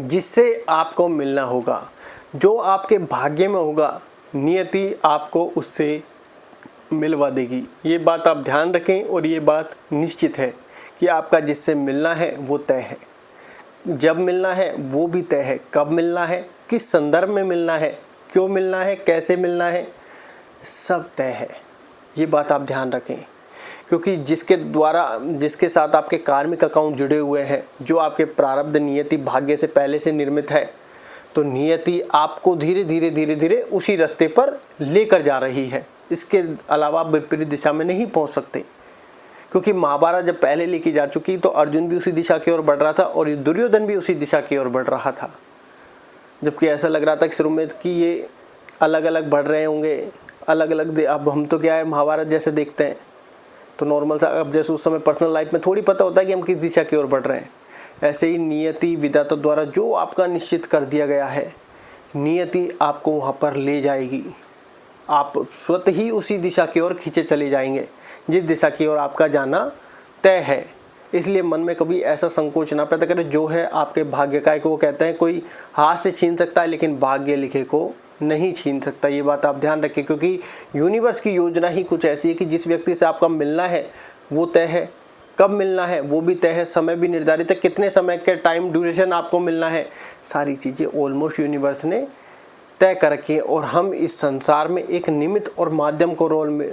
जिससे आपको मिलना होगा, जो आपके भाग्य में होगा, नियति आपको उससे मिलवा देगी। ये बात आप ध्यान रखें और ये बात निश्चित है कि आपका जिससे मिलना है वो तय है। जब मिलना है वो भी तय है, कब मिलना है, किस संदर्भ में मिलना है, क्यों मिलना है, कैसे मिलना है, सब तय है। ये बात आप ध्यान रखें, क्योंकि जिसके साथ आपके कार्मिक अकाउंट जुड़े हुए हैं, जो आपके प्रारब्ध नियति भाग्य से पहले से निर्मित है, तो नियति आपको धीरे धीरे उसी रास्ते पर लेकर जा रही है। इसके अलावा आप विपरीत दिशा में नहीं पहुंच सकते, क्योंकि महाभारत जब पहले लेके जा चुकी तो अर्जुन भी उसी दिशा की ओर बढ़ रहा था और दुर्योधन भी उसी दिशा की ओर बढ़ रहा था। जबकि ऐसा लग रहा था कि शुरू में कि ये अलग अलग बढ़ रहे होंगे, अलग अलग। अब हम तो क्या है, महाभारत जैसे देखते हैं तो नॉर्मल सा, अब जैसे उस समय पर्सनल लाइफ में थोड़ी पता होता है कि हम किस दिशा की ओर बढ़ रहे हैं। ऐसे ही नियति विधाता द्वारा जो आपका निश्चित कर दिया गया है, नियति आपको वहाँ पर ले जाएगी। आप स्वतः ही उसी दिशा की ओर खींचे चले जाएंगे जिस दिशा की ओर आपका जाना तय है। इसलिए मन में कभी ऐसा संकोच ना पैदा करें। जो है आपके भाग्य का, वो कहते हैं कोई हाथ से छीन सकता है लेकिन भाग्य लिखे को नहीं छीन सकता। ये बात आप ध्यान रखें, क्योंकि यूनिवर्स की योजना ही कुछ ऐसी है कि जिस व्यक्ति से आपका मिलना है वो तय है, कब मिलना है वो भी तय है, समय भी निर्धारित है, कितने समय के टाइम ड्यूरेशन आपको मिलना है, सारी चीज़ें ऑलमोस्ट यूनिवर्स ने तय कर रखी है। और हम इस संसार में एक निमित्त और माध्यम को रोल में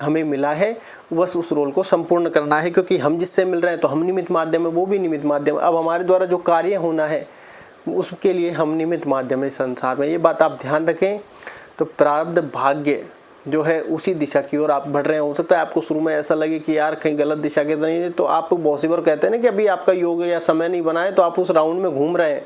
हमें मिला है, बस उस रोल को संपूर्ण करना है। क्योंकि हम जिससे मिल रहे हैं तो हम निमित्त माध्यम है, वो भी निमित्त माध्यम है। अब हमारे द्वारा जो कार्य होना है उसके लिए हम निमित्त माध्यम है संसार में। ये बात आप ध्यान रखें। तो प्रारब्ध भाग्य जो है उसी दिशा की ओर आप बढ़ रहे हैं। हो सकता है आपको शुरू में ऐसा लगे कि यार कहीं गलत दिशा के नहीं है, तो आप बहुत सी बार कहते हैं ना कि अभी आपका योग या समय नहीं बना है, तो आप उस राउंड में घूम रहे हैं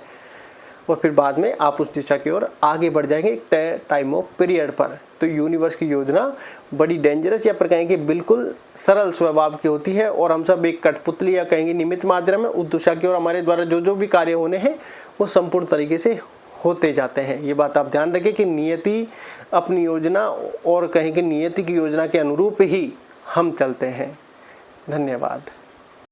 और फिर बाद में आप उस दिशा की ओर आगे बढ़ जाएंगे एक तय टाइम ऑफ पीरियड पर। तो यूनिवर्स की योजना बड़ी डेंजरस या पर कहेंगे बिल्कुल सरल स्वभाव की होती है, और हम सब एक कठपुतली या कहेंगे निमित्त माध्यम में उस दिशा की ओर हमारे द्वारा जो भी कार्य होने हैं वो संपूर्ण तरीके से होते जाते हैं। ये बात आप ध्यान रखें कि नियति अपनी योजना और कहेंगे नियति की योजना के अनुरूप ही हम चलते हैं। धन्यवाद।